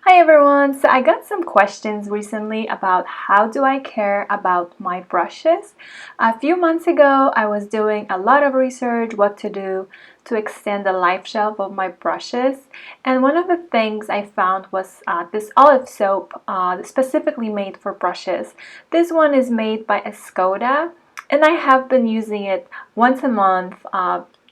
Hi everyone! So I got some questions recently about how do I care about my brushes. A few months ago I was doing a lot of research what to do to extend the life shelf of my brushes, and one of the things I found was this olive soap specifically made for brushes. This one is made by Skoda and I have been using it once a month.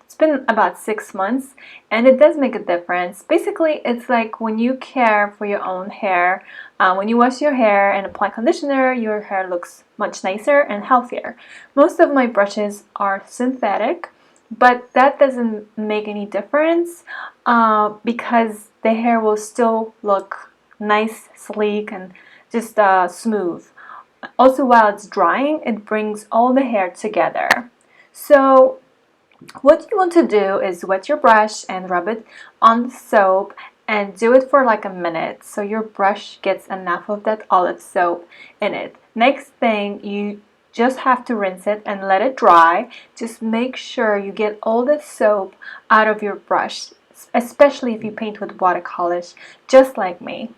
It's been about 6 months and it does make a difference. Basically, it's like when you care for your own hair, when you wash your hair and apply conditioner, your hair looks much nicer and healthier. Most of my brushes are synthetic, but that doesn't make any difference because the hair will still look nice, sleek, and just smooth. Also, while it's drying, it brings all the hair together. So what you want to do is wet your brush and rub it on the soap and do it for like a minute so your brush gets enough of that olive soap in it. Next thing, you just have to rinse it and let it dry. Just make sure you get all the soap out of your brush, especially if you paint with watercolors, just like me.